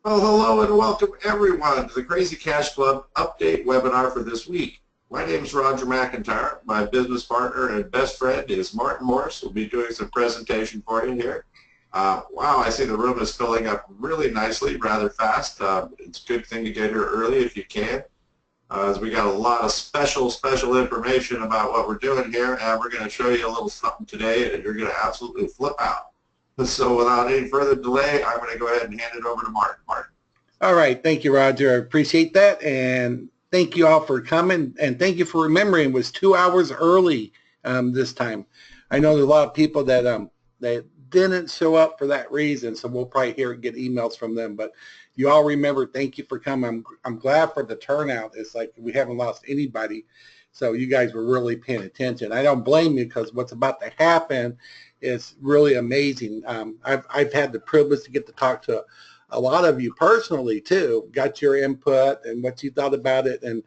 Well, hello and welcome everyone to the Crazy Cash Club update webinar for this week. My name is Roger McIntyre. My business partner and best friend is Martin Morris. We'll be doing some presentation for you here. Wow, I see the room is filling up really nicely, rather fast. It's a good thing to get here early if you can, as we got a lot of special information about what we're doing here, and we're going to show you a little something today that you're going to absolutely flip out. So without any further delay, I'm going to go ahead and hand it over to Martin. Martin. All right. Thank you, Roger. I appreciate that. And thank you all for coming. And thank you for remembering it was 2 hours early this time. I know there's a lot of people that didn't show up for that reason, so we'll probably get emails from them. But you all remember, thank you for coming. I'm glad for the turnout. It's like we haven't lost anybody. So you guys were really paying attention. I don't blame you, because what's about to happen is really amazing. I've had the privilege to get to talk to a lot of you personally too, got your input and what you thought about it, and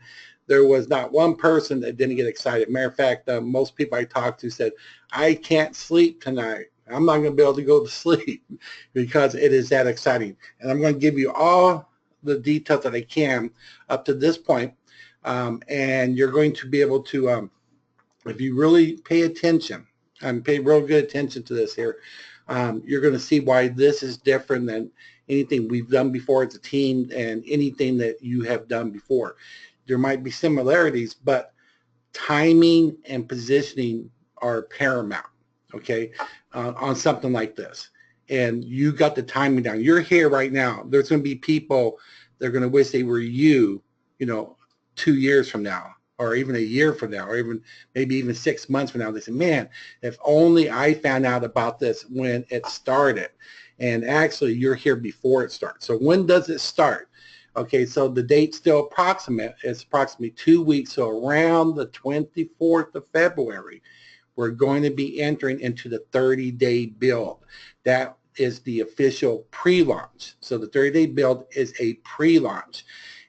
there was not one person that didn't get excited. Matter of fact, most people I talked to said, I can't sleep tonight. I'm not going to be able to go to sleep because it is that exciting. And I'm going to give you all the details that I can up to this point, and you're going to be able to, if you really pay attention, and pay real good attention to this here, you're going to see why this is different than anything we've done before as a team and anything that you have done before. There might be similarities, but timing and positioning are paramount, okay, on something like this. And you got the timing down. You're here right now. There's going to be people that are going to wish they were you, 2 years from now, or even a year from now, or maybe even 6 months from now. They say, man, if only I found out about this when it started. And actually, you're here before it starts. So when does it start? Okay, so the date's still approximate. It's approximately 2 weeks, so around the 24th of February, we're going to be entering into the 30-day build. That is the official pre-launch. So the 30-day build is a pre-launch.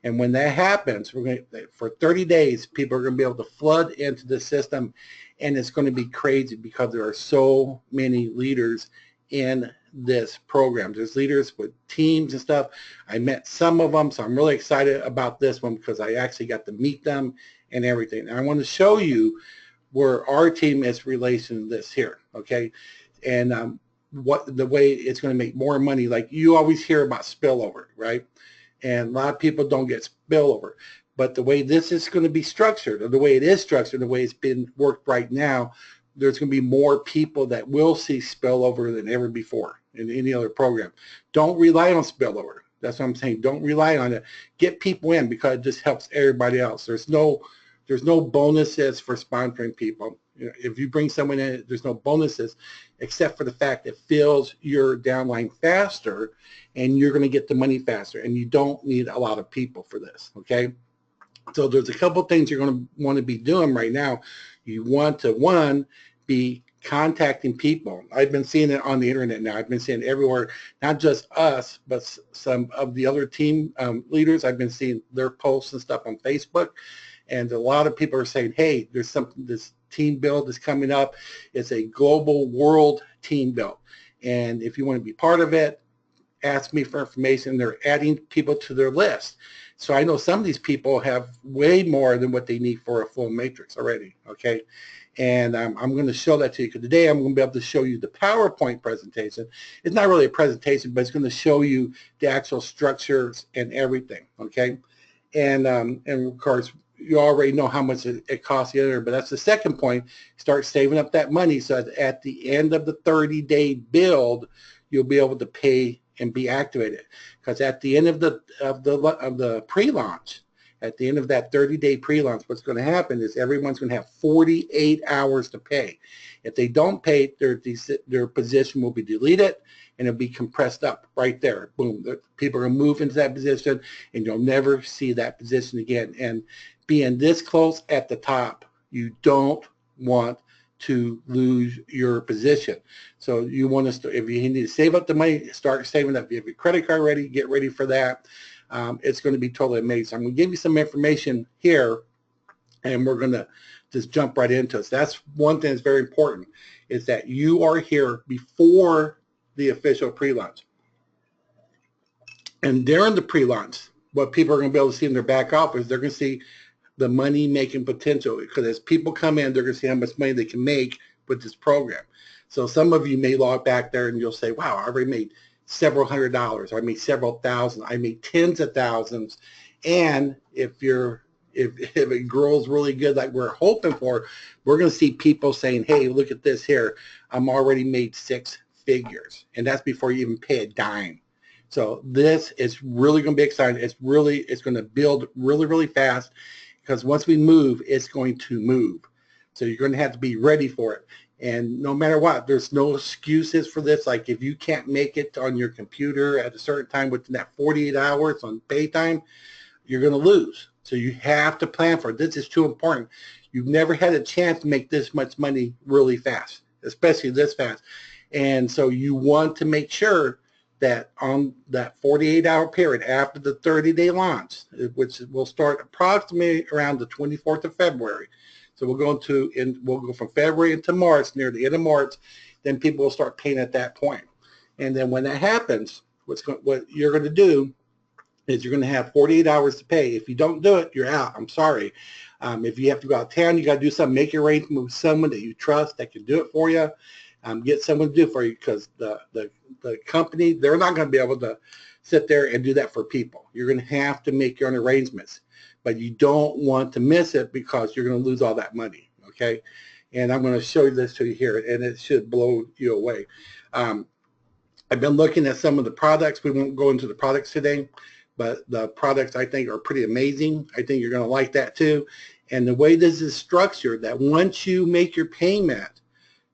And when that happens, we're going to, for 30 days, people are going to be able to flood into the system, and it's going to be crazy because there are so many leaders in this program. There's leaders with teams and stuff. I met some of them, so I'm really excited about this one because I actually got to meet them and everything. And I want to show you where our team is relation to this here, okay? And what the way it's going to make more money. Like you always hear about spillover, right? And a lot of people don't get spillover. But the way this is going to be structured, or the way it is structured, the way it's been worked right now, there's going to be more people that will see spillover than ever before in any other program. Don't rely on spillover. That's what I'm saying. Don't rely on it. Get people in because it just helps everybody else. There's no bonuses for sponsoring people. If you bring someone in, there's no bonuses except for the fact it fills your downline faster and you're going to get the money faster, and you don't need a lot of people for this, okay? So there's a couple things you're going to want to be doing right now. You want to, one, be contacting people. I've been seeing it on the internet now. I've been seeing it everywhere, not just us, but some of the other team leaders. I've been seeing their posts and stuff on Facebook. And a lot of people are saying, hey, there's something, this team build is coming up. It's a global world team build. And if you want to be part of it, ask me for information. They're adding people to their list. So I know some of these people have way more than what they need for a full matrix already, okay? And I'm going to show that to you, because today I'm going to be able to show you the PowerPoint presentation. It's not really a presentation, but it's going to show you the actual structures and everything, okay? And of course, you already know how much it costs the other, but that's the second point. Start saving up that money so that at the end of the 30-day build, you'll be able to pay and be activated. Because at the end of the pre-launch, at the end of that 30-day pre-launch, what's going to happen is everyone's going to have 48 hours to pay. If they don't pay, their position will be deleted and it'll be compressed up right there. Boom. People are going to move into that position and you'll never see that position again. And being this close at the top, you don't want to lose your position. So you want to start, if you need to save up the money, start saving up. If you have your credit card ready, get ready for that. It's going to be totally amazing. I'm going to give you some information here, and we're going to just jump right into it. So that's one thing that's very important, is that you are here before the official pre-launch. And during the pre-launch, what people are going to be able to see in their back office, they're going to see the money making potential, because as people come in, they're going to see how much money they can make with this program. So some of you may log back there and you'll say, wow, I already made several $100s, I made several thousand, I made tens of thousands. And if it grows really good like we're hoping for, we're going to see people saying, hey, look at this here, I'm already made 6 figures, and that's before you even pay a dime. So this is really going to be exciting. It's going to build really, really fast, because once we move, it's going to move. So you're going to have to be ready for it. And no matter what, there's no excuses for this. Like if you can't make it on your computer at a certain time within that 48 hours on pay time, you're going to lose. So you have to plan for it. This is too important. You've never had a chance to make this much money really fast, especially this fast. And so you want to make sure that on that 48-hour period after the 30-day launch, which will start approximately around the 24th of February. So we'll go from February into March, near the end of March, then people will start paying at that point. And then when that happens, what you're going to do is you're going to have 48 hours to pay. If you don't do it, you're out. I'm sorry. If you have to go out of town, you got to do something, make your arrangement with someone that you trust that can do it for you. Get someone to do it for you, because the company, they're not going to be able to sit there and do that for people. You're going to have to make your own arrangements, but you don't want to miss it, because you're going to lose all that money, okay? And I'm going to show you this to you here, and it should blow you away. I've been looking at some of the products. We won't go into the products today, but the products I think are pretty amazing. I think you're going to like that too. And the way this is structured, that once you make your payment,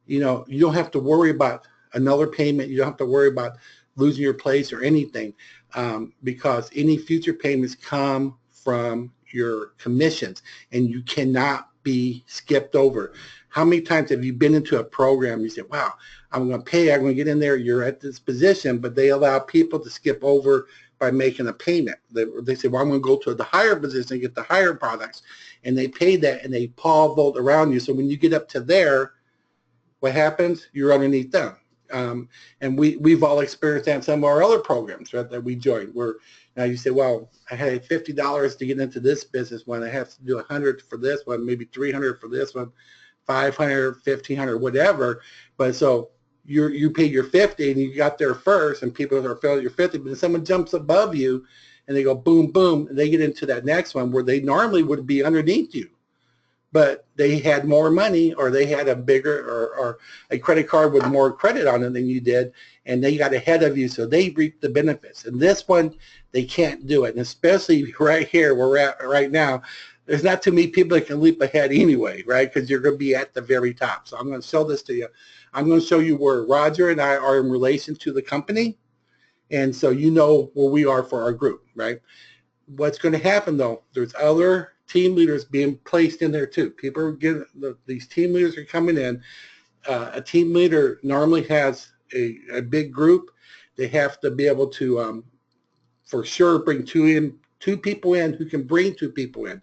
you don't have to worry about another payment. You don't have to worry about losing your place or anything, because any future payments come from your commissions, and you cannot be skipped over. How many times have you been into a program, you say, wow, I'm going to pay, I'm going to get in there, you're at this position, but they allow people to skip over by making a payment. They say, well, I'm going to go to the higher position and get the higher products, and they pay that, and they paw vote around you. So when you get up to there, what happens? You're underneath them. And we've all experienced that in some of our other programs, right, that we joined, where now you say, well, I had $50 to get into this business one. I have to do 100 for this one, maybe 300 for this one, 500, 1,500, whatever. But so you paid your 50 and you got there first, and people are feeling your 50, but then someone jumps above you and they go boom, boom, and they get into that next one where they normally would be underneath you, but they had more money, or they had a bigger or a credit card with more credit on it than you did, and they got ahead of you, so they reaped the benefits. And this one, they can't do it. And especially right here where we're at right now, there's not too many people that can leap ahead anyway, right? Because you're going to be at the very top. So I'm going to show this to you. I'm going to show you where Roger and I are in relation to the company, and so you know where we are for our group, right? What's going to happen though, there's other team leaders being placed in there too. People are getting, these team leaders are coming in. A team leader normally has a big group. They have to be able to, for sure, bring two people in who can bring 2 people in.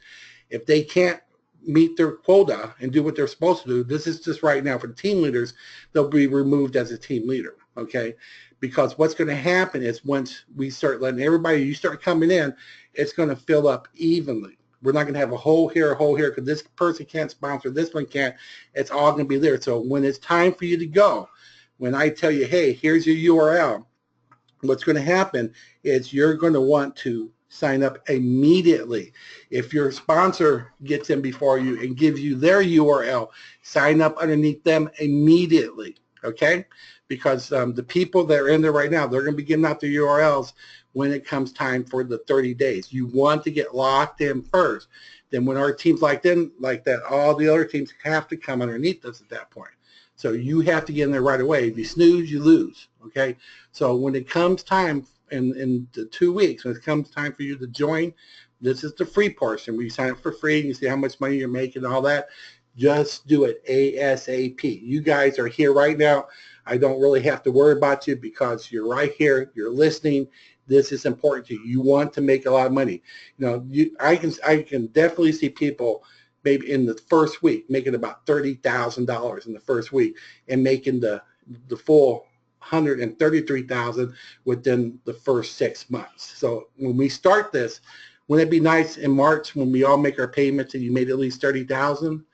If they can't meet their quota and do what they're supposed to do, this is just right now for the team leaders, they'll be removed as a team leader, okay? Because what's going to happen is once we start letting everybody, you start coming in, it's going to fill up evenly. We're not going to have a hole here, because this person can't sponsor, this one can't. It's all going to be there. So when it's time for you to go, when I tell you, hey, here's your URL, what's going to happen is you're going to want to sign up immediately. If your sponsor gets in before you and gives you their URL, sign up underneath them immediately, okay? Because the people that are in there right now, they're going to be giving out their URLs when it comes time for the 30 days. You want to get locked in first. Then when our teams like that, all the other teams have to come underneath us at that point. So you have to get in there right away. If you snooze, you lose, okay? So when it comes time in the 2 weeks, when it comes time for you to join, this is the free portion where you sign up for free and you see how much money you're making and all that. Just do it ASAP. You guys are here right now. I don't really have to worry about you because you're right here. You're listening. This is important to you. You want to make a lot of money. I can definitely see people maybe in the first week making about $30,000 in the first week and making the full $133,000 within the first 6 months. So when we start this, wouldn't it be nice in March when we all make our payments and you made at least $30,000?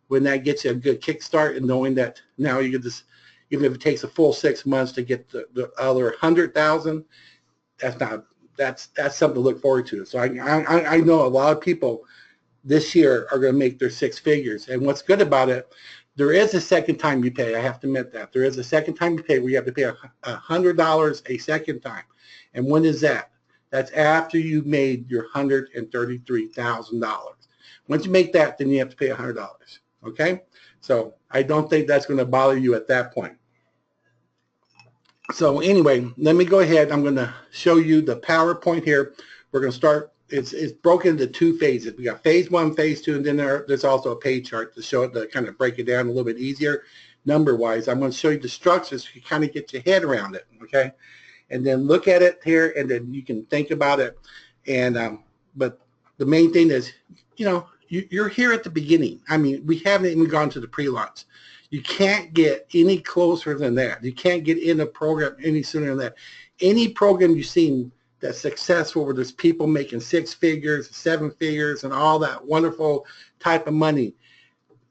Wouldn't that get you a good kickstart, and knowing that now you could just, even if it takes a full 6 months to get the other 100,000, that's something to look forward to. So I know a lot of people this year are going to make their 6 figures. And what's good about it, there is a second time you pay. I have to admit that. There is a second time you pay where you have to pay $100 a second time. And when is that? That's after you've made your $133,000. Once you make that, then you have to pay $100. Okay? So I don't think that's going to bother you at that point. So anyway, let me go ahead. I'm going to show you the PowerPoint here. We're going to start. It's broken into 2 phases. We got phase 1, phase 2, and then there's also a pay chart to show it, to kind of break it down a little bit easier number-wise. I'm going to show you the structure so you kind of get your head around it, okay? And then look at it here, and then you can think about it. And but the main thing is, you know, you're here at the beginning. I mean, we haven't even gone to the pre-launch. You can't get any closer than that. You can't get in a program any sooner than that. Any program you've seen that's successful, where there's people making 6 figures, 7 figures, and all that wonderful type of money,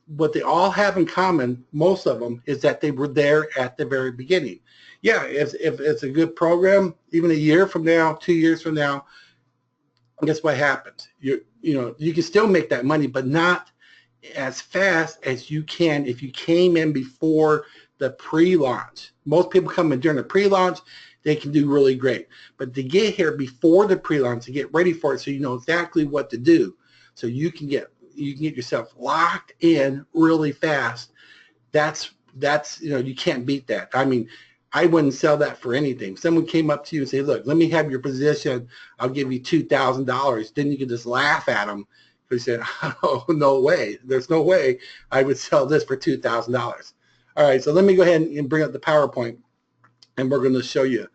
what they all have in common, most of them, is that they were there at the very beginning. Yeah, if it's a good program, even a year from now, 2 years from now, guess what happens? You know, you can still make that money, but not as fast as you can if you came in before the pre-launch. Most people come in during the pre-launch, they can do really great. But to get here before the pre-launch, to get ready for it, so you know exactly what to do, so you can get yourself locked in really fast. That's you know, you can't beat that. I mean, I wouldn't sell that for anything. If someone came up to you and say, look, let me have your position, I'll give you $2,000, then you can just laugh at them. Because you said, oh, no way. There's no way I would sell this for $2,000. All right, so let me go ahead and bring up the PowerPoint, and we're going to show you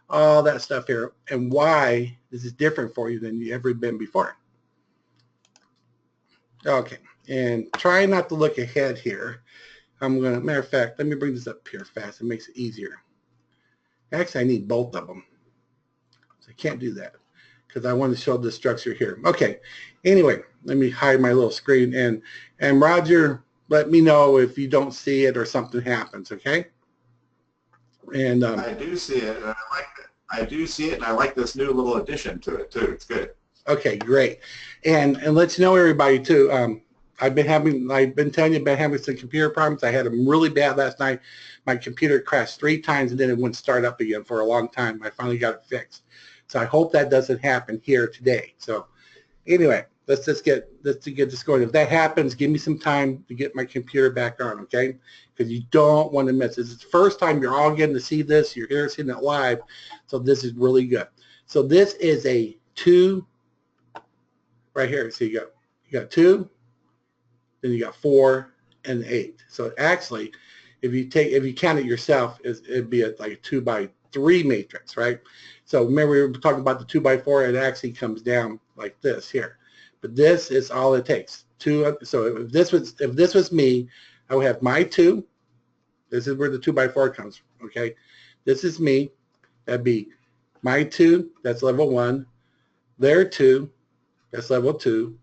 all that stuff here and why this is different for you than you've ever been before. Okay, and try not to look ahead here. I'm going to, matter of fact, let me bring this up here fast. It makes it easier. Actually, I need both of them. So I can't do that because I want to show the structure here. Okay, anyway, let me hide my little screen. And Roger, let me know if you don't see it or something happens, okay? And I do see it, and I like it. I do see it, and I like this new little addition to it, too. It's good. Okay, great. And let you know, everybody, too, I've been telling you, I've been having some computer problems. I had them really bad last night. My computer crashed 3 times, and then it wouldn't start up again for a long time. I finally got it fixed. So I hope that doesn't happen here today. So anyway, let's get this going. If that happens, give me some time to get my computer back on, okay? Because you don't want to miss it. It's the first time you're all getting to see this. You're here seeing it live. So this is really good. So this is a 2 right here. So you got 2, then you got 4 and 8. So actually, if you count it yourself, it'd be like a 2 by 3 matrix, right? So remember, we were talking about the 2 by 4. It actually comes down like this here. But this is all it takes. 2. So if this was me, I would have my 2. This is where the 2 by 4 comes from. Okay, this is me. That'd be my 2. That's level 1. Their 2. That's level 2.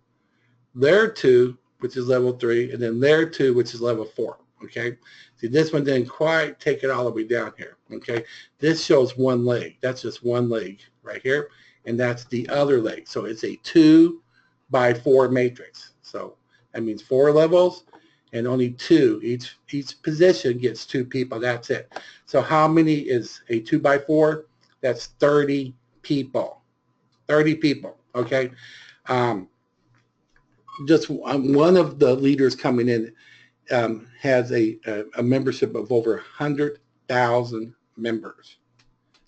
Their 2, which is level 3, and then their 2, which is level 4. Okay. See, this one didn't quite take it all the way down here. Okay. This shows one leg. That's just one leg right here, and that's the other leg. So it's a 2 by 4 matrix. So that means 4 levels and only 2. Each position gets 2 people. That's it. So how many is a 2 by 4? That's 30 people. 30 people. Okay. Just one of the leaders coming in has a membership of over 100,000 members.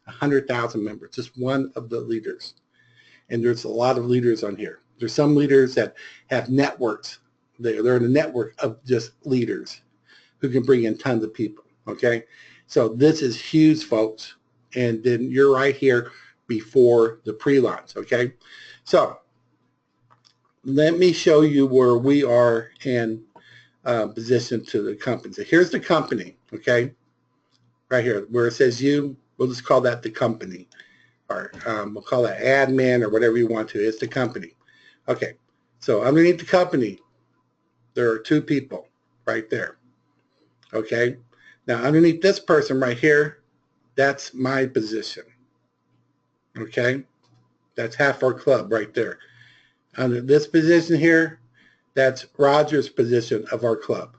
100,000 members. Just one of the leaders. And there's a lot of leaders on here. There's some leaders that have networks. They're in a network of just leaders who can bring in tons of people, okay? So this is huge, folks. And then you're right here before the pre-launch, okay? So let me show you where we are in position to the company. So here's the company, okay? right here where it says you, we'll just call that the company, or we'll call it admin or whatever you want to. It's the company. Okay, so underneath the company, there are 2 people right there. Okay, now underneath this person right here, that's my position. Okay, that's half our club right there. Under this position here, that's Roger's position of our club.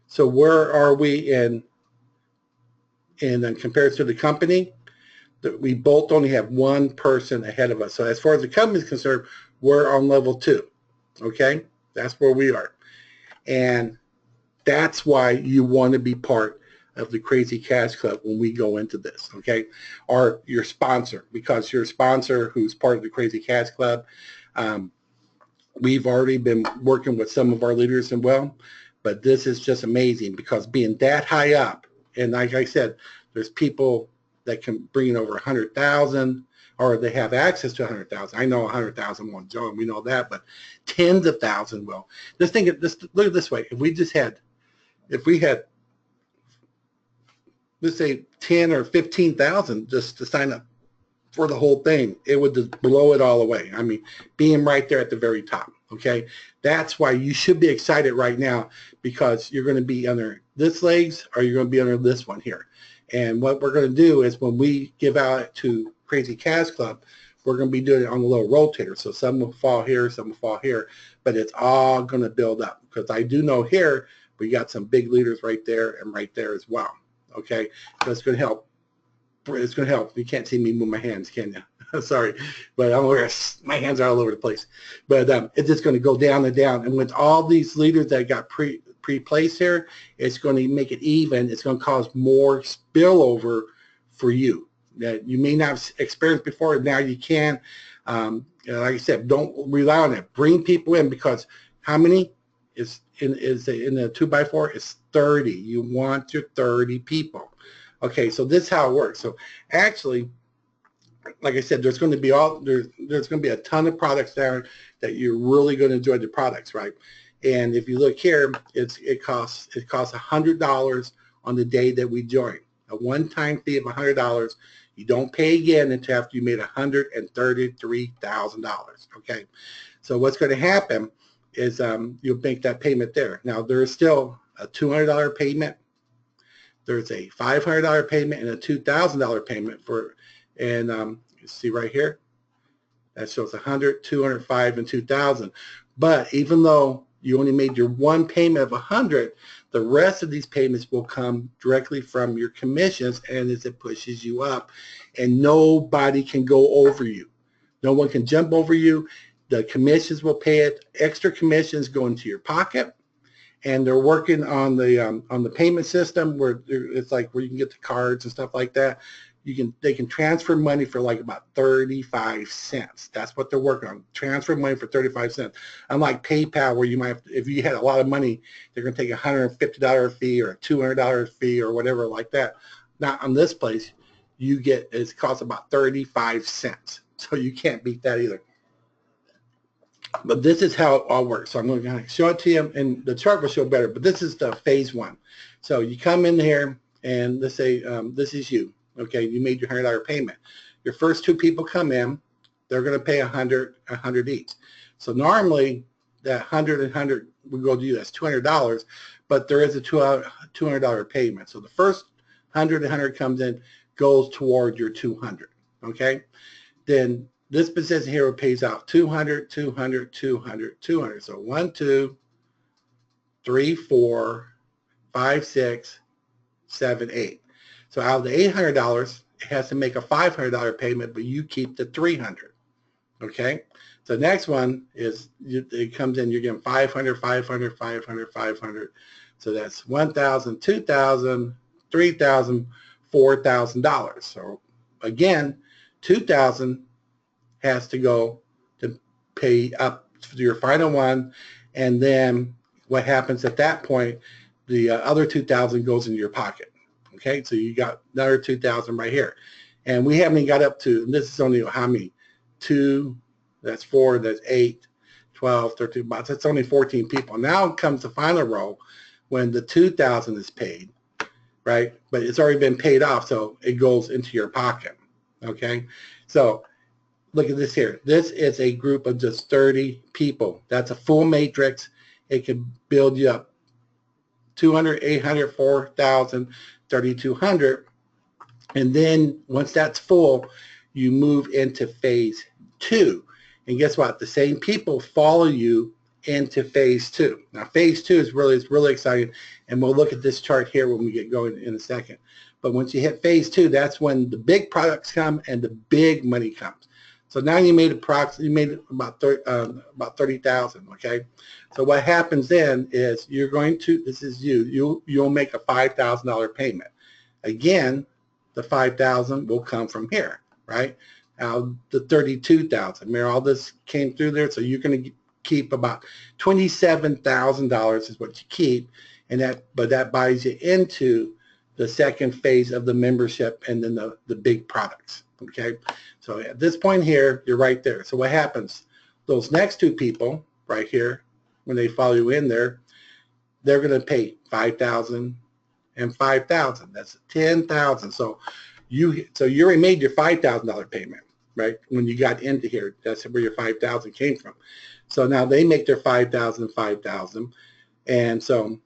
So where are we in compared to the company? That we both only have 1 person ahead of us. So as far as the company is concerned, we're on level 2. Okay, that's where we are, and that's why you want to be part of the Crazy Cash Club when we go into this. Okay, or your sponsor, because your sponsor who's part of the Crazy Cash Club. We've already been working with some of our leaders as well, but this is just amazing because being that high up, and like I said, there's people that can bring in over 100,000, or they have access to 100,000. I know 100,000 won't join, we know that, but tens of thousands will. Just think, look at it this way: if we had, let's say 10 or 15,000 just to sign up for the whole thing, it would just blow it all away. I mean, being right there at the very top, okay? That's why you should be excited right now, because you're going to be under this legs or you're going to be under this one here. And what we're going to do is when we give out to Crazy Cash Club, we're going to be doing it on a little rotator. So some will fall here, some will fall here, but it's all going to build up, because I do know here we got some big leaders right there and right there as well, okay? So it's going to help. It's going to help. You can't see me move my hands, can you? Sorry, but my hands are all over the place. But it's just going to go down and down. And with all these leaders that got pre-placed here, it's going to make it even. It's going to cause more spillover for you that you may not have experienced before. Now you can. Like I said, don't rely on it. Bring people in, because how many is in the 2x4? It's 30. You want your 30 people. Okay, so this is how it works. So actually, like I said, there's going to be there's going to be a ton of products there that you're really going to enjoy the products, right? And if you look here, it costs $100 on the day that we join. A one-time fee of $100. You don't pay again until after you made $133,000. Okay, so what's going to happen is you'll make that payment there. Now there is still a $200 payment. There's a $500 payment and a $2,000 payment for, and you see right here, that shows 100, 205, and 2,000. But even though you only made your one payment of 100, the rest of these payments will come directly from your commissions, and as it pushes you up, and nobody can go over you. No one can jump over you. The commissions will pay it. Extra commissions go into your pocket. And they're working on the payment system where it's like where you can get the cards and stuff like that. They can transfer money for like about 35 cents. That's what they're working on. Transfer money for 35 cents. Unlike PayPal, where you might have, if you had a lot of money, they're going to take a $150 fee or a $200 fee or whatever like that. Not on this place. It costs about 35 cents. So you can't beat that either. But this is how it all works. So I'm going to show it to you, and the chart will show better. But this is the phase 1. So you come in here, and let's say this is you. Okay, you made your $100 payment. Your first 2 people come in. They're going to pay $100 each. So normally that 100 we go to you. That's $200, but there is a $200 payment. So the first 100 comes in, goes toward your 200. Okay, then this position here pays out 200, 200, 200, 200. So 1, 2, 3, 4, 5, 6, 7, 8. So out of the $800, it has to make a $500 payment, but you keep the $300. Okay. So the next one is it comes in. You're getting 500, 500, 500, 500. So that's 1,000, 2,000, 3,000, $4,000. So again, 2,000 has to go to pay up to your final one, and then what happens at that point, the other 2,000 goes into your pocket. Okay, so you got another 2,000 right here, and we haven't got up to, and this is only how many? 2, that's 4, that's 8, 12, 13, but that's only 14 people. Now comes the final row when the 2,000 is paid. right? But it's already been paid off, so it goes into your pocket, okay? So look at this here. This is a group of just 30 people. That's a full matrix. It can build you up 200, 800, 4,000, 3,200. And then once that's full, you move into phase 2. And guess what? The same people follow you into phase 2. Now phase 2 is really exciting, and we'll look at this chart here when we get going in a second. But once you hit phase 2, that's when the big products come and the big money comes. So now you made about 30,000. Okay. So what happens then is you're going to, this is you'll make a $5,000 payment. Again, the 5,000 will come from here, right? Now the 32,000. Remember, all this came through there, so you're going to keep about $27,000 is what you keep, and that buys you into the second phase of the membership, and then the big products. Okay, so at this point here, you're right there. So what happens? Those next two people right here, when they follow you in there, they're going to pay 5,000 and 5,000. That's 10,000. So you already made your $5,000 payment, right? When you got into here, that's where your 5,000 came from. So now they make their 5,000, 5,000, and so,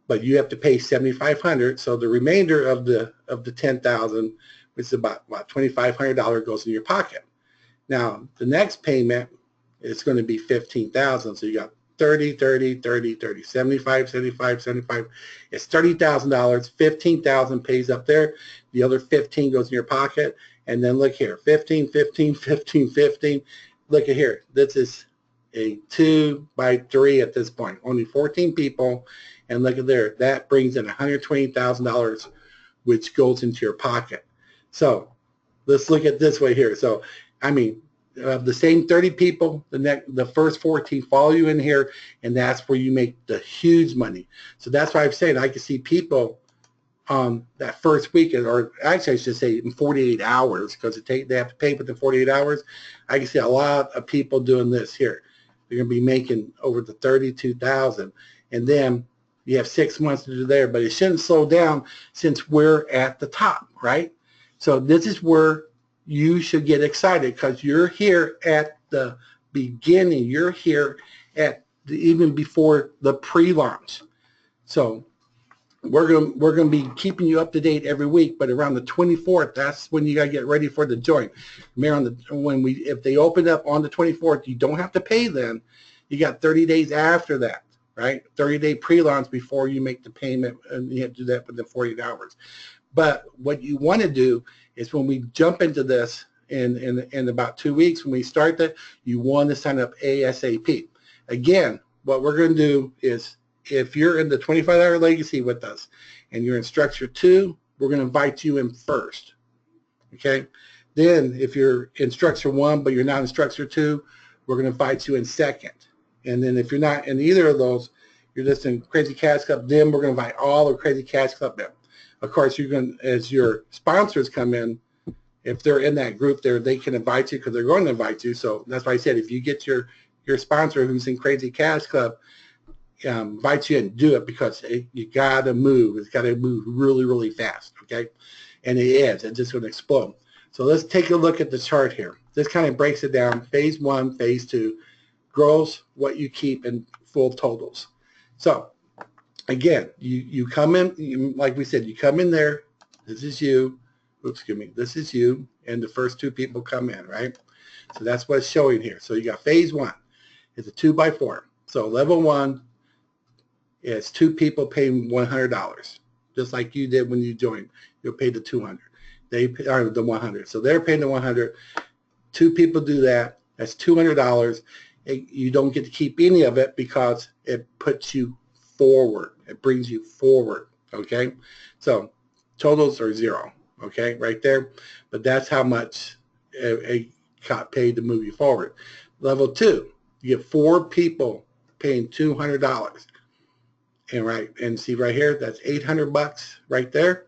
but you have to pay 7,500. So the remainder of the 10,000, which is about $2,500, goes in your pocket. Now the next payment is going to be 15,000. So you got 30, 30, 30, 30, 75, 75, 75. It's $30,000. 15,000 pays up there. The other 15 goes in your pocket. And then look here, 15, 15, 15, 15. Look at here. This is a 2 by 3 at this point. Only 14 people. And look at there. That brings in $120,000, which goes into your pocket. So let's look at this way here. So, I mean, the same 30 people, the first 14 follow you in here, and that's where you make the huge money. So that's why I'm saying I can see people that first weekend, or actually I should say in 48 hours, because they have to pay within 48 hours. I can see a lot of people doing this here. They're going to be making over the 32,000, and then you have 6 months to do there, but it shouldn't slow down since we're at the top, right? So this is where you should get excited, because you're here at the beginning. You're here at even before the pre-launch. So we're going to be keeping you up to date every week, but around the 24th, that's when you got to get ready for the join. Remember, if they open up on the 24th, you don't have to pay then. You got 30 days after that, right? 30-day pre-launch before you make the payment, and you have to do that within 48 hours. But what you want to do is when we jump into this in about 2 weeks, when we start that, you want to sign up ASAP. Again, what we're going to do is, if you're in the 25-hour legacy with us and you're in structure 2, we're going to invite you in first. Okay? Then if you're in structure 1 but you're not in structure 2, we're going to invite you in second. And then if you're not in either of those, you're just in Crazy Cash Club, then we're going to invite all of Crazy Cash Club in. Of course, you're going to, as your sponsors come in, if they're in that group there, they can invite you because they're going to invite you. So that's why I said, if you get your sponsor who's in Crazy Cash Club, invite you and do it, because you got to move. It's got to move really, really fast, okay? And it is. It's just going to explode. So let's take a look at the chart here. This kind of breaks it down. Phase 1, phase 2, gross, what you keep, and full totals. So again, you come in, like we said, you come in there. This is you. Oops, excuse me. This is you, and the first 2 people come in, right? So that's what's showing here. So you got phase 1. It's a 2 by 4. So level 1 is 2 people paying $100, just like you did when you joined. You'll pay the 200. They are the 100. So they're paying the 100. 2 people do that. That's $200. You don't get to keep any of it because it puts you forward. It brings you forward. Okay. So totals are 0. Okay, right there. But that's how much it got paid to move you forward. Level 2, you get 4 people paying $200. And see right here, that's $800 right there.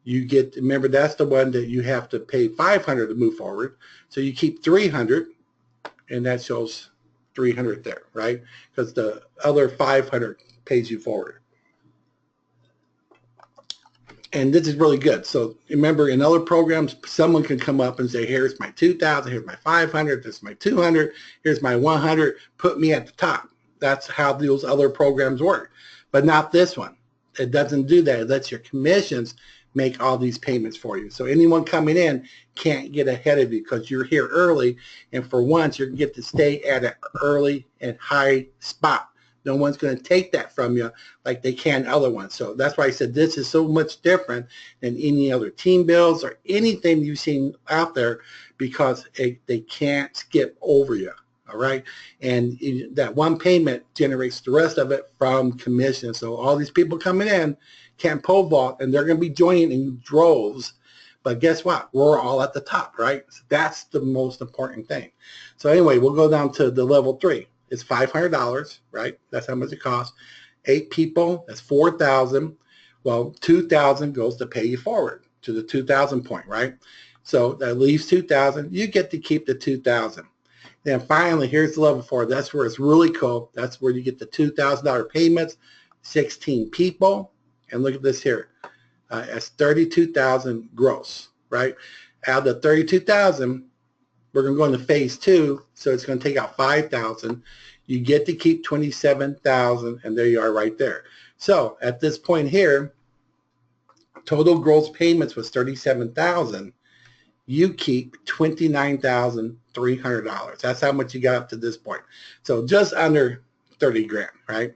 You get, remember, that's the one that you have to pay $500 to move forward. So you keep $300, and that shows $300 there, right? Because the other $500 pays you forward. And this is really good. So remember, in other programs, someone can come up and say, here's my 2,000, here's my 500, this is my 200, here's my 100, put me at the top. That's how those other programs work, but not this one. It doesn't do that. It lets your commissions make all these payments for you. So anyone coming in can't get ahead of you because you're here early, and for once, you get to stay at an early and high spot. No one's going to take that from you like they can other ones. So that's why I said this is so much different than any other team builds or anything you've seen out there, because they can't skip over you. All right. And that one payment generates the rest of it from commission. So all these people coming in can't pole vault, and they're going to be joining in droves. But guess what? We're all at the top, right? So that's the most important thing. So anyway, we'll go down to the level 3. It's $500, right? That's how much it costs. 8 people, that's $4,000. Well, $2,000 goes to pay you forward to the 2,000 point, right? So that leaves $2,000. You get to keep the $2,000. Then finally, here's level 4. That's where it's really cool. That's where you get the $2,000 payments, 16 people. And look at this here. It's 32,000 gross, right? Out of the 32,000, we're going to go into phase 2, so it's going to take out 5,000. You get to keep 27,000, and there you are right there. So at this point here, total gross payments was 37,000. You keep $29,300. That's how much you got up to this point. So just under 30 grand, right?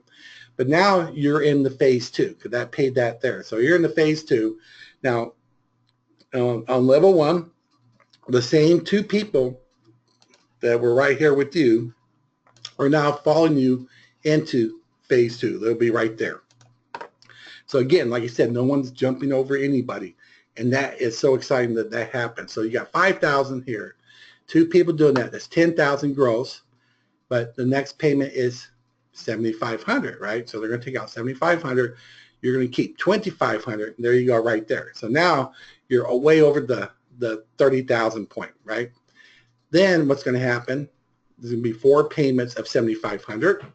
But now you're in the phase 2, because that paid that there. So you're in the phase 2. Now, on level 1, the same 2 people that were right here with you are now following you into phase 2. They'll be right there. So again, like I said, no one's jumping over anybody. And that is so exciting that that happens. So you got 5,000 here, 2 people doing that. That's 10,000 gross. But the next payment is 7,500, right? So they're going to take out 7,500. You're going to keep 2,500. There you go, right there. So now you're way over the 30,000 point, right? Then what's going to happen? There's going to be 4 payments of 7,500.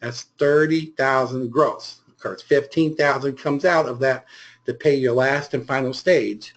That's 30,000 gross. Of course, 15,000 comes out of that to pay your last and final stage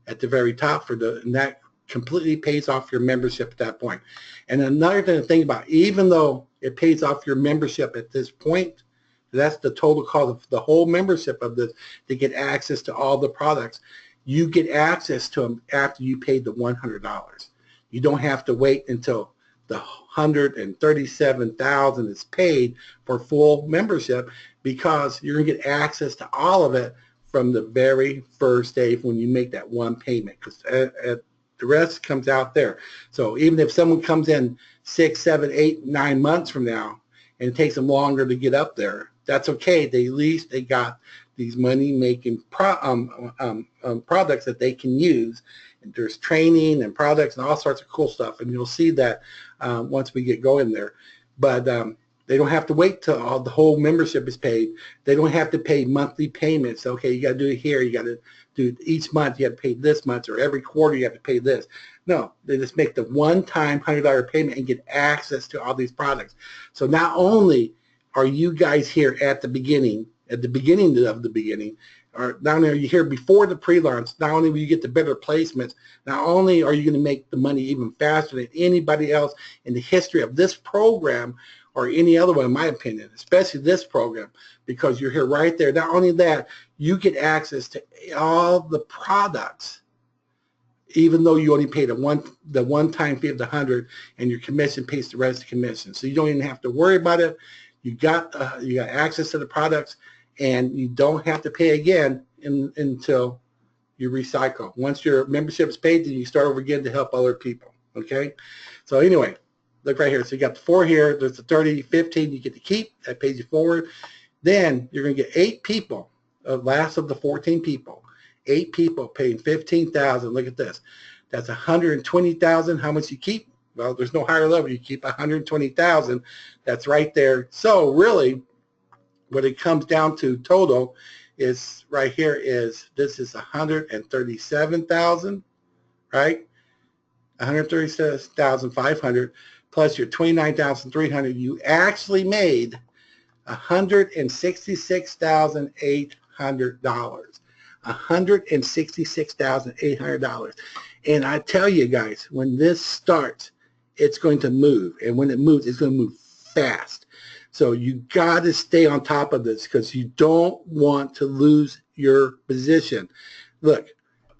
at the very top and that completely pays off your membership at that point. And another thing to think about, even though it pays off your membership at this point, that's the total cost of the whole membership of this, to get access to all the products. You get access to them after you paid the $100. You don't have to wait until the 137,000 is paid for full membership, because you're going to get access to all of it from the very first day when you make that one payment, because the rest comes out there. So even if someone comes in 6, 7, 8, 9 months from now, and it takes them longer to get up there, that's okay. At least they got these money-making products that they can use. And there's training and products and all sorts of cool stuff, and you'll see that once we get going there. But they don't have to wait till the whole membership is paid. They don't have to pay monthly payments. Okay, you got to do it here. You got to do it each month. You have to pay this much, or every quarter you have to pay this. No, they just make the one-time $100 payment and get access to all these products. So not only are you guys here at the beginning of the beginning, or not only are you here before the pre-launch, not only will you get the better placements, not only are you going to make the money even faster than anybody else in the history of this program, or any other one, in my opinion, especially this program, because you're here right there. Not only that, you get access to all the products, even though you only paid the one-time fee of the 100, and your commission pays the rest of the commission. So you don't even have to worry about it. You got access to the products, and you don't have to pay again until you recycle. Once your membership is paid, then you start over again to help other people. Okay. So anyway, look right here. So you got the 4 here. There's the 30, 15 you get to keep. That pays you forward. Then you're going to get 8 people, last of the 14 people. 8 people paying 15,000. Look at this. That's 120,000. How much you keep? Well, there's no higher level. You keep 120,000. That's right there. So really, what it comes down to total is right here is this is 137,000, right? 137,500 plus your 29,300. You actually made $166,800. $166,800. And I tell you guys, when this starts, it's going to move. And when it moves, it's going to move fast. So you got to stay on top of this because you don't want to lose your position. Look,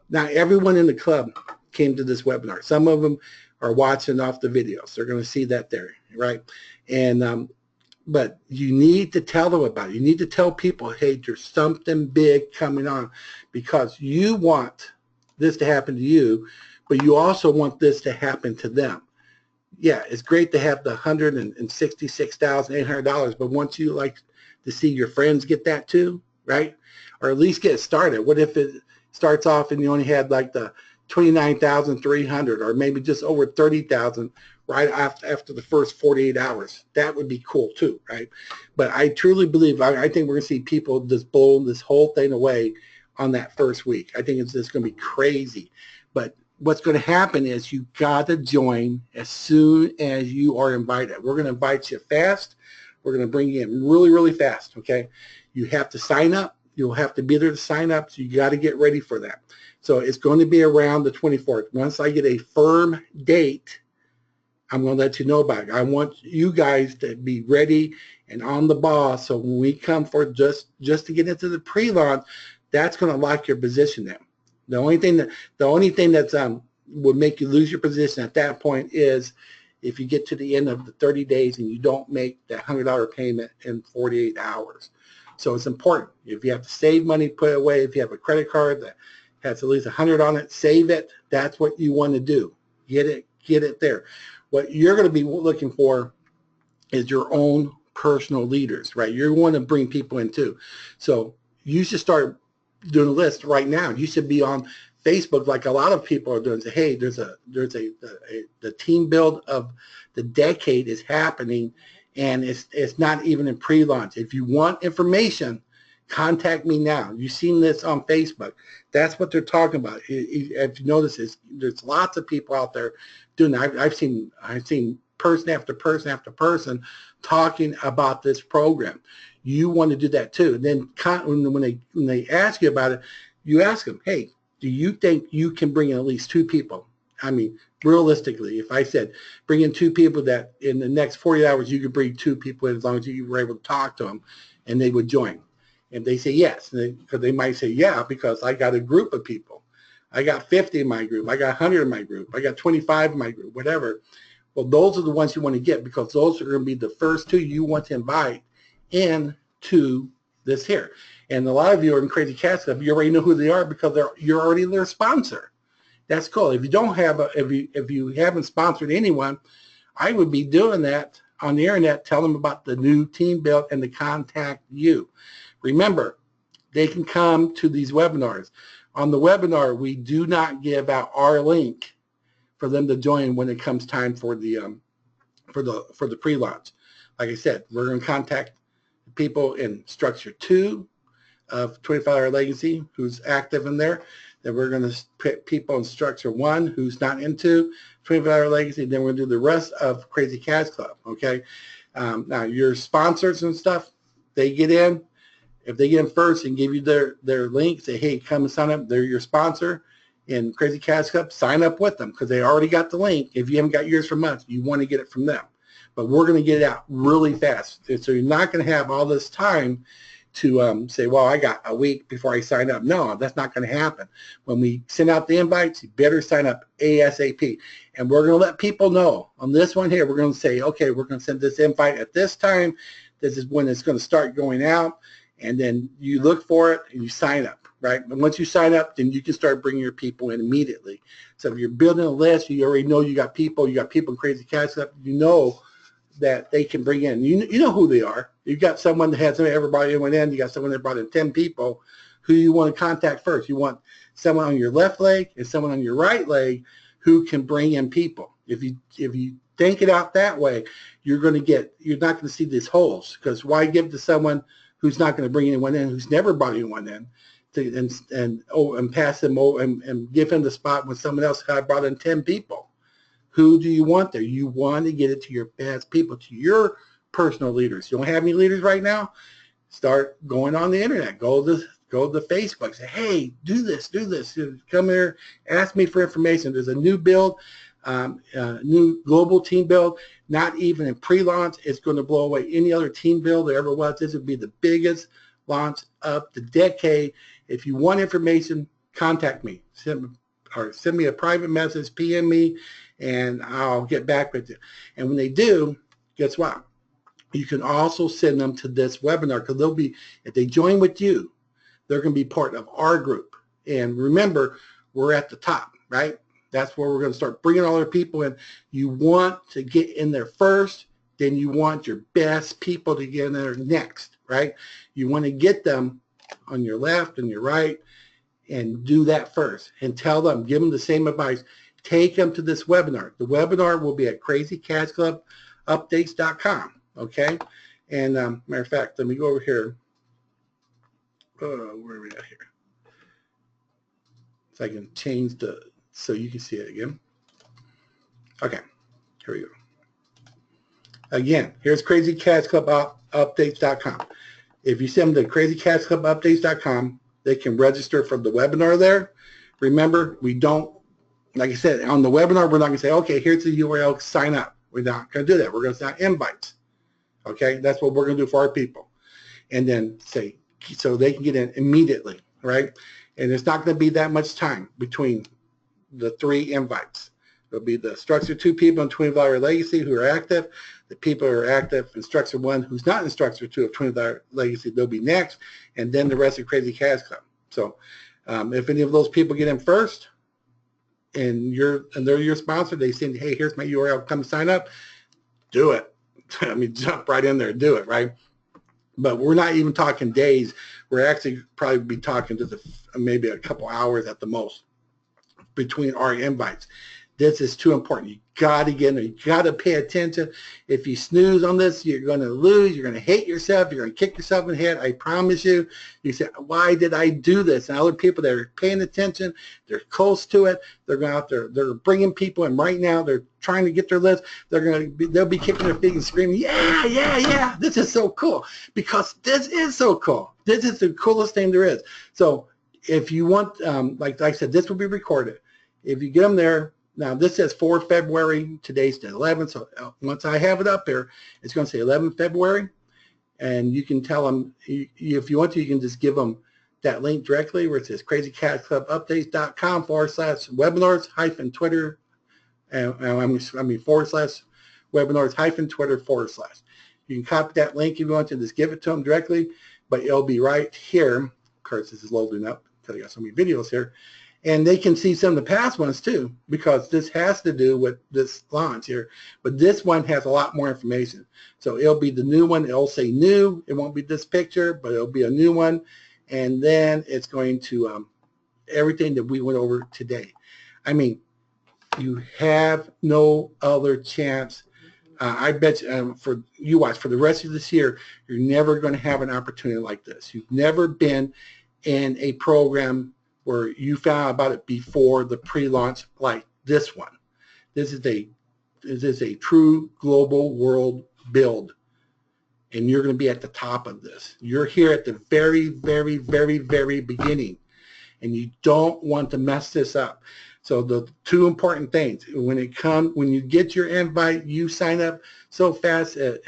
not everyone in the club came to this webinar. Some of them are watching off the videos. They're going to see that there, right? And but you need to tell them about it. You need to tell people, hey, there's something big coming on, because you want this to happen to you, but you also want this to happen to them. Yeah, it's great to have the $166,800, but once you like to see your friends get that too, right? Or at least get started. What if it starts off and you only had like the 29,300 or maybe just over 30,000 right after the first 48 hours? That would be cool too, right? But I truly believe, I think we're going to see people just blow this whole thing away on that first week. I think it's just going to be crazy. But what's going to happen is you got to join as soon as you are invited. We're going to invite you fast. We're going to bring you in really, really fast, okay? You have to sign up. You'll have to be there to sign up, so you got to get ready for that. So it's going to be around the 24th. Once I get a firm date, I'm going to let you know about it. I want you guys to be ready and on the ball, so when we come for just to get into the pre-launch, that's going to lock your position in. The only thing that's would make you lose your position at that point is if you get to the end of the 30 days and you don't make that $100 payment in 48 hours. So it's important. If you have to save money, put it away. If you have a credit card that has at least 100 on it, save it. That's what you want to do. Get it there. What you're going to be looking for is your own personal leaders, right? You're going to bring people in too. So you should start doing a list right now. You should be on Facebook like a lot of people are doing. Say, hey, the team build of the decade is happening, and it's not even in pre-launch. If you want information, contact me now. You've seen this on Facebook. That's what they're talking about. If you notice, there's lots of people out there doing that. I've seen person after person after person talking about this program. You want to do that too. And then when they ask you about it, you ask them, hey, do you think you can bring in at least 2 people? I mean, realistically, if I said bring in 2 people that in the next 40 hours you could bring 2 people in as long as you were able to talk to them and they would join. And they say yes, because they might say, yeah, because I got a group of people. I got 50 in my group. I got 100 in my group. I got 25 in my group, whatever. Well, those are the ones you want to get, because those are going to be the first 2 you want to invite into this here. And a lot of you are in Crazy Cat Club. You already know who they are because you're already their sponsor. That's cool. If you don't have if you haven't sponsored anyone, I would be doing that on the internet. Tell them about the new team build and to contact you. Remember, they can come to these webinars. On the webinar, we do not give out our link for them to join when it comes time for the pre-launch. Like I said, we're going to contact people in structure 2 of 25-hour legacy who's active in there. Then we're going to put people in structure 1 who's not into 25-hour legacy. Then we're going to do the rest of Crazy Cats Club. Okay. Now your sponsors and stuff, they get in. If they get in first and give you their link, say, hey, come and sign up. They're your sponsor in Crazy Cats Club. Sign up with them because they already got the link. If you haven't got yours from us, you want to get it from them. But we're going to get it out really fast. So you're not going to have all this time to say, well, I got a week before I sign up. No, that's not going to happen. When we send out the invites, you better sign up ASAP. And we're going to let people know on this one here. We're going to say, okay, we're going to send this invite at this time. This is when it's going to start going out. And then you look for it and you sign up, right? And once you sign up, then you can start bringing your people in immediately. So if you're building a list, you already know you got people in Crazy Cats Club, you know that they can bring in. You know who they are. You've got someone that has everybody went in. You got someone that brought in 10 people. Who you want to contact first? You want someone on your left leg and someone on your right leg who can bring in people. If you think it out that way, you're not going to see these holes, because why give to someone who's not going to bring anyone in, who's never brought anyone in, and pass them over and give him the spot when someone else brought in 10 people. Who do you want there? You want to get it to your best people, to your personal leaders. You don't have any leaders right now? Start going on the internet. Go to Go to Facebook. Say, hey, do this. Come here, ask me for information. There's a new build, new global team build. Not even in pre-launch. It's going to blow away any other team build there ever was. This would be the biggest launch of the decade. If you want information, contact me. Send me a private message, PM me, and I'll get back with you. And when they do, guess what? You can also send them to this webinar, because they'll be, if they join with you, they're going to be part of our group. And remember, we're at the top, right? That's where we're going to start bringing all our people in. You want to get in there first, then you want your best people to get in there next, right? You want to get them on your left and your right, and do that first. And tell them, give them the same advice. Take them to this webinar. The webinar will be at crazycashclubupdates.com, okay? And matter of fact, let me go over here. Where are we at here? So I can change so you can see it again. Okay, here we go. Again, here's crazycashclubupdates.com. If you send them to crazycashclubupdates.com, they can register for the webinar there. Remember, we don't, like I said, on the webinar, we're not going to say, okay, here's the URL, sign up. We're not going to do that. We're going to send invites. Okay, that's what we're going to do for our people. And then say, so they can get in immediately, right? And it's not going to be that much time between the 3 invites. It'll be the Structure 2 people in $20 Legacy who are active. The people who are active in Structure 1 who's not in Structure 2 of $20 Legacy, they'll be next. And then the rest of Crazy Cash Club. So if any of those people get in first and they're your sponsor, they say, hey, here's my URL, come sign up, do it. I mean, jump right in there and do it, right? But we're not even talking days. We're actually probably be talking to maybe a couple hours at the most between our invites. This is too important. You got to get in there. You got to pay attention. If you snooze on this, you're going to lose. You're going to hate yourself. You're going to kick yourself in the head. I promise you. You say, why did I do this? And other people that are paying attention, they're close to it. They're going out there. They're bringing people in right now. They're trying to get their list. They'll be kicking their feet and screaming, yeah. This is so cool, because this is so cool. This is the coolest thing there is. So if you want, like I said, this will be recorded. If you get them there. Now, this says 4 February. Today's the 11th. So once I have it up there, it's going to say 11 February. And you can tell them, if you want to, you can just give them that link directly where it says crazycashclubupdates.com/webinars-Twitter. /webinars-Twitter/. You can copy that link if you want to, just give it to them directly. But it'll be right here. Of course, this is loading up because I got so many videos here. And they can see some of the past ones too, because this has to do with this launch here. But this one has a lot more information. So it'll be the new one. It'll say new. It won't be this picture, but it'll be a new one. And then it's going to everything that we went over today. I mean, you have no other chance. I bet you, for you watch, for the rest of this year, you're never going to have an opportunity like this. You've never been in a program where you found out about it before the pre-launch like this one. This is a true global world build, and you're going to be at the top of this. You're here at the very, very, very, very beginning, and you don't want to mess this up. So the 2 important things, when you get your invite, you sign up so fast, it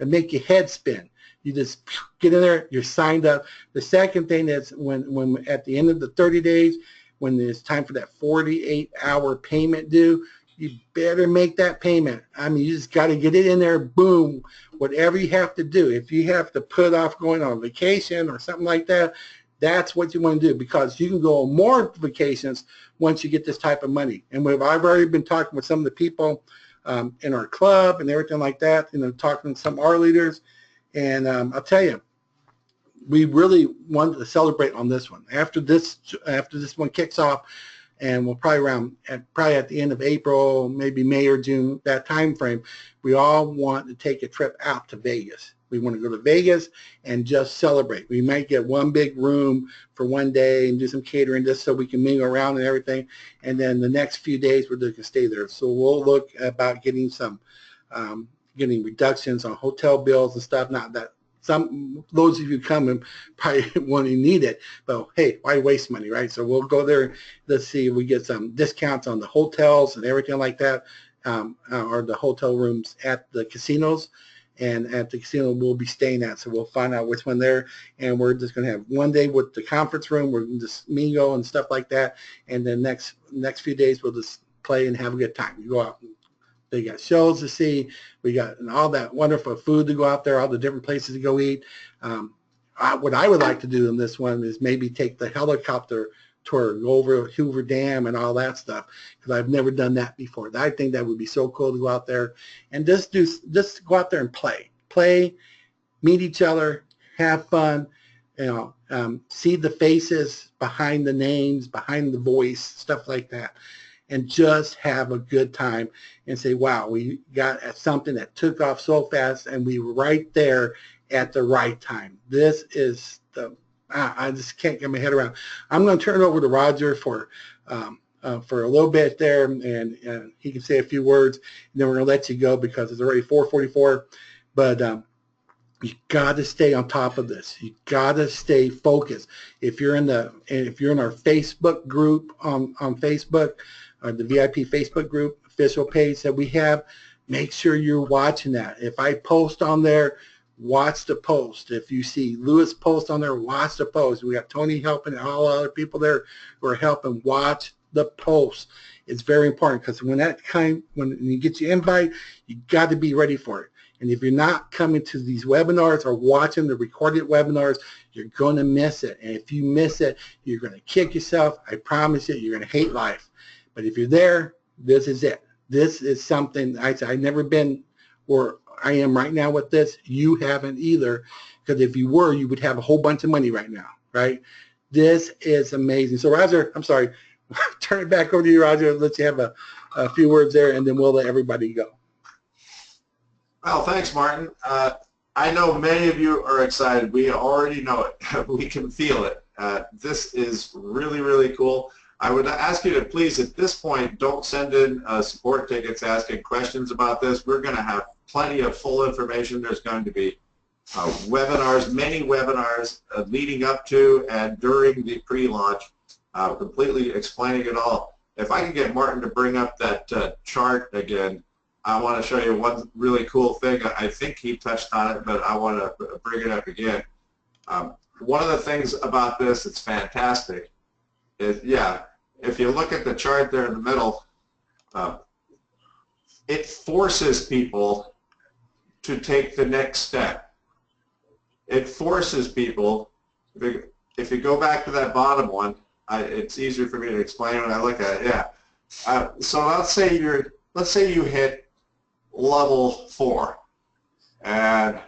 make your head spin. You just get in there, you're signed up. The second thing is when at the end of the 30 days, when it's time for that 48-hour payment due, you better make that payment. I mean, you just got to get it in there, boom, whatever you have to do. If you have to put off going on vacation or something like that, that's what you want to do, because you can go on more vacations once you get this type of money. And I've already been talking with some of the people in our club and everything like that, talking to some of our leaders. And I'll tell you, we really wanted to celebrate on this one. After this one kicks off, and we'll probably at the end of April, maybe May or June, that time frame, we all want to take a trip out to Vegas. We want to go to Vegas and just celebrate. We might get one big room for one day and do some catering just so we can mingle around and everything. And then the next few days we're going to stay there. So we'll look about getting some getting reductions on hotel bills and stuff. Not that those of you coming probably won't need it, but hey, why waste money, right? So we'll go there. Let's see if we get some discounts on the hotels and everything like that, or the hotel rooms at the casinos. And at the casino we'll be staying at, so we'll find out which one there. And we're just going to have one day with the conference room. We're going to just mingle and stuff like that. And then next few days we'll just play and have a good time. We go out. They got shows to see. We got all that wonderful food to go out there, all the different places to go eat. What I would like to do in this one is maybe take the helicopter tour, go over Hoover Dam and all that stuff, because I've never done that before. I think that would be so cool to go out there and just go out there and play, meet each other, have fun, see the faces behind the names, behind the voice, stuff like that, and just have a good time and say, wow, we got at something that took off so fast and we were right there at the right time. This is I just can't get my head around. I'm going to turn it over to Roger for a little bit there, and he can say a few words, and then we're going to let you go because it's already 4:44. But you got to stay on top of this. You got to stay focused. If you're in our Facebook group on Facebook, or the VIP Facebook group official page that we have, make sure you're watching that. If I post on there, watch the post. If you see Lewis post on there, watch the post. We got Tony helping and all other people there who are helping. Watch the post. It's very important, because when you get your invite, you got to be ready for it. And if you're not coming to these webinars or watching the recorded webinars, you're going to miss it. And if you miss it, you're going to kick yourself. I promise you, you're going to hate life. But if you're there, this is it. This is something I've never been where I am right now with this. You haven't either, because if you were, you would have a whole bunch of money right now, right? This is amazing. So Roger, I'm sorry, turn it back over to you, Roger. Let you have a few words there, and then we'll let everybody go. Well, thanks, Martin. I know many of you are excited. We already know it. We can feel it. This is really, really cool. I would ask you to please, at this point, don't send in support tickets asking questions about this. We're going to have plenty of full information. There's going to be webinars, many webinars leading up to and during the pre-launch, completely explaining it all. If I can get Martin to bring up that chart again, I want to show you one really cool thing. I think he touched on it, but I want to bring it up again. One of the things about this that's fantastic is, if you look at the chart there in the middle, it forces people to take the next step. It forces people, if you go back to that bottom one, it's easier for me to explain when I look at it, so let's say you hit level 4 and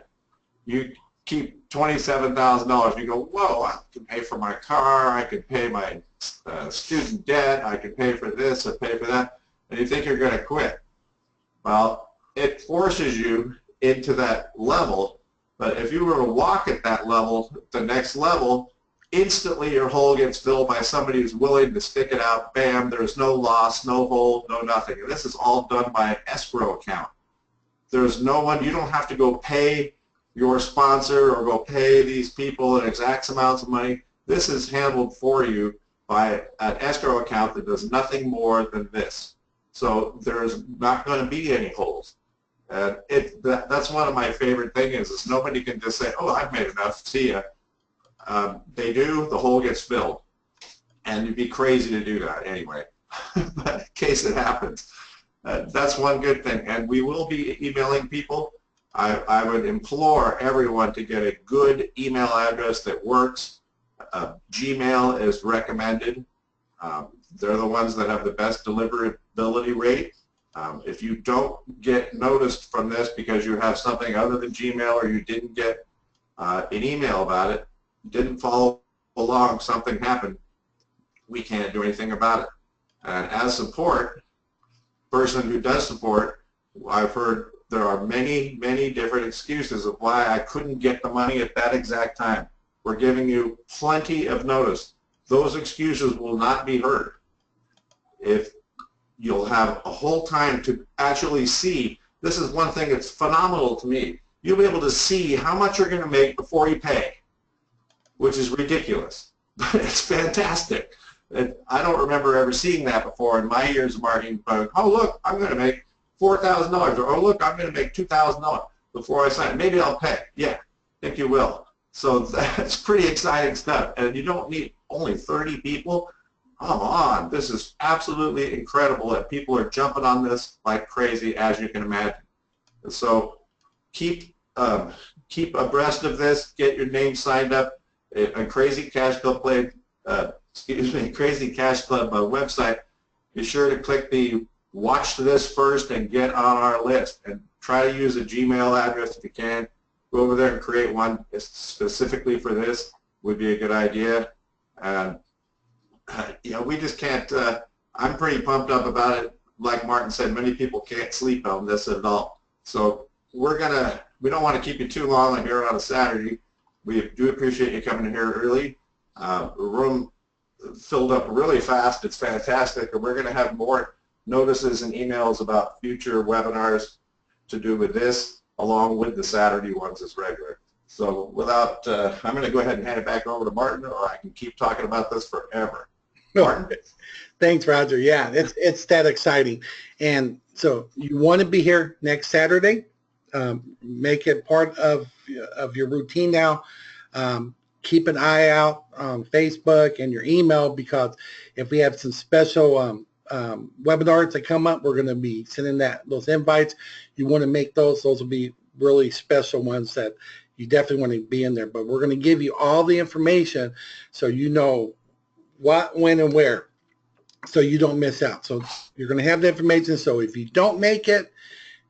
you keep $27,000. You go, whoa, I can pay for my car, I can pay my student debt, I can pay for this, I pay for that, and you think you're going to quit. Well, it forces you into that level, but if you were to walk at that level, the next level, instantly your hole gets filled by somebody who's willing to stick it out. Bam, there's no loss, no hole, no nothing. And this is all done by an escrow account. There's no one, you don't have to go pay your sponsor or go pay these people an exact amounts of money. This is handled for you by an escrow account that does nothing more than this. So there's not going to be any holes. And that's one of my favorite things is nobody can just say, oh, I've made enough, see ya. They do, the hole gets filled. And you'd be crazy to do that anyway, but in case it happens. That's one good thing. And we will be emailing people. I would implore everyone to get a good email address that works. Gmail is recommended. They're the ones that have the best deliverability rate. If you don't get noticed from this because you have something other than Gmail or you didn't get an email about it, didn't follow along, something happened, we can't do anything about it. And as support, person who does support, I've heard there are many, many different excuses of why I couldn't get the money at that exact time. We're giving you plenty of notice. Those excuses will not be heard. If you'll have a whole time to actually see, this is one thing that's phenomenal to me. you'll be able to see how much you're going to make before you pay, which is ridiculous. But it's fantastic. And I don't remember ever seeing that before in my years of marketing. But, oh, look, I'm going to make $4,000, or oh, look, I'm going to make $2,000 before I sign. Maybe I'll pay. Yeah, I think you will. So that's pretty exciting stuff. And you don't need only 30 people. Come on, this is absolutely incredible that people are jumping on this like crazy, as you can imagine. And so keep abreast of this. Get your name signed up on Crazy Cash Club Crazy Cash Club website. Be sure to click the watch this first and get on our list. And try to use a Gmail address if you can. Go over there and create one specifically for this. Would be a good idea. And you know, we just can't. I'm pretty pumped up about it. Like Martin said, many people can't sleep on this at all. So we don't want to keep you too long here on a Saturday. We do appreciate you coming here early. The room filled up really fast. It's fantastic, and we're going to have more notices and emails about future webinars to do with this, along with the Saturday ones as regular. So without, I'm going to go ahead and hand it back over to Martin, or I can keep talking about this forever. Martin? Thanks, Roger. Yeah, it's that exciting. And so you want to be here next Saturday. Make it part of your routine now. Keep an eye out on Facebook and your email, because if we have some special webinars that come up, we're going to be sending those invites. You want to make those. Those will be really special ones that you definitely want to be in there. But we're going to give you all the information so you know what, when, and where, so you don't miss out. So you're going to have the information. So if you don't make it,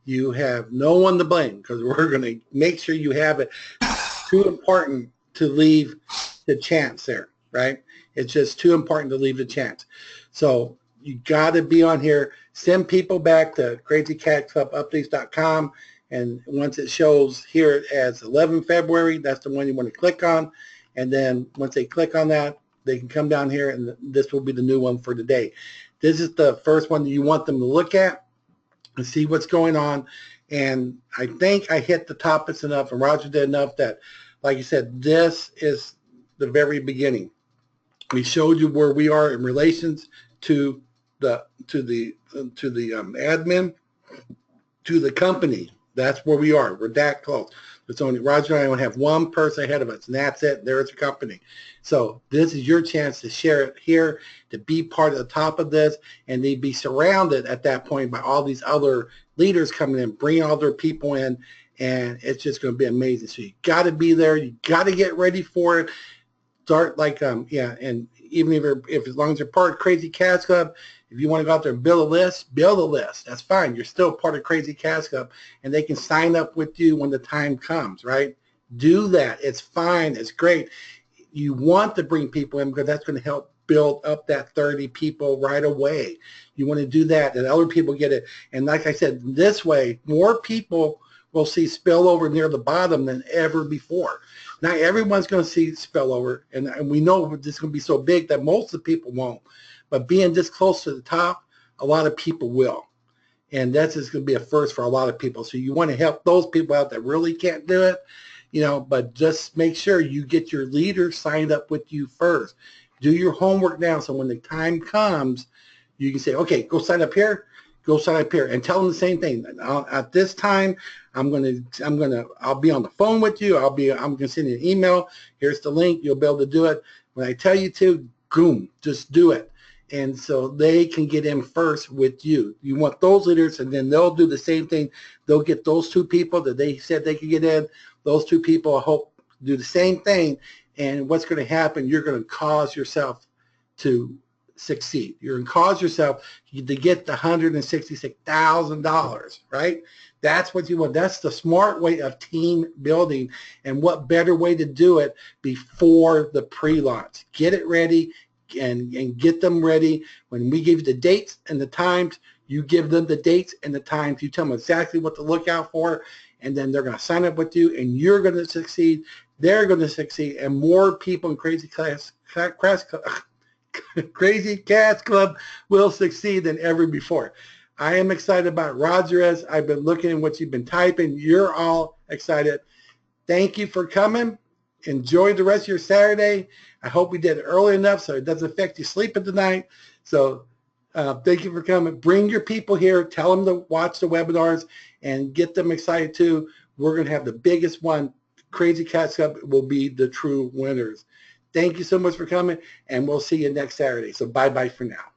you have no one to blame, because we're going to make sure you have it. It's too important to leave the chance there, right? It's just too important to leave the chance. So you got to be on here. Send people back to crazycatclubupdates.com, and once it shows here as 11 February, that's the one you want to click on. And then once they click on that, they can come down here, and this will be the new one for today. This is the first one that you want them to look at and see what's going on. And I think I hit the topics enough, and Roger did enough, that, like you said, this is the very beginning. We showed you where we are in relations to the admin, to the company. That's where we are. We're that close. It's only Roger and I only have one person ahead of us, and that's it. There's a company. So this is your chance to share it here, to be part of the top of this, and to be surrounded at that point by all these other leaders coming in, bringing all their people in, and it's just going to be amazing. So you got to be there. You got to get ready for it. Start like yeah, and even if as long as you're part of Crazy Cash Club, if you want to go out there and build a list, That's fine. You're still part of Crazy Cash Club, and they can sign up with you when the time comes, right? Do that. It's fine. It's great. You want to bring people in, because that's going to help build up that 30 people right away. You want to do that, and other people get it. And like I said, this way, more people will see spillover near the bottom than ever before. Not everyone's going to see spillover, and we know this is going to be so big that most of the people won't. But being this close to the top, a lot of people will. And that's just going to be a first for a lot of people. So you want to help those people out that really can't do it, you know, but just make sure you get your leaders signed up with you first. Do your homework now, so when the time comes, you can say, okay, go sign up here, and tell them the same thing. At this time, I'll be on the phone with you. I'm going to send you an email. Here's the link. You'll be able to do it. When I tell you to, boom, just do it. And so they can get in first with you. You want those leaders, and then they'll do the same thing. They'll get those two people that they said they could get in. Those two people, I hope, do the same thing. And what's going to happen, you're going to cause yourself to succeed. You're going to cause yourself to get the $166,000, right? That's what you want. That's the smart way of team building. And what better way to do it before the pre-launch? Get it ready. And get them ready. When we give you the dates and the times, you give them the dates and the times. You tell them exactly what to look out for, and then they're going to sign up with you, and you're going to succeed. They're going to succeed, and more people in Crazy Cash Club will succeed than ever before. I am excited about Roger. As I've been looking at what you've been typing. You're all excited. Thank you for coming. Enjoy the rest of your Saturday. I hope we did it early enough so it doesn't affect you sleeping tonight. So thank you for coming. Bring your people here. Tell them to watch the webinars and get them excited too. We're going to have the biggest one. Crazy Cats Cup will be the true winners. Thank you so much for coming, and we'll see you next Saturday. So bye-bye for now.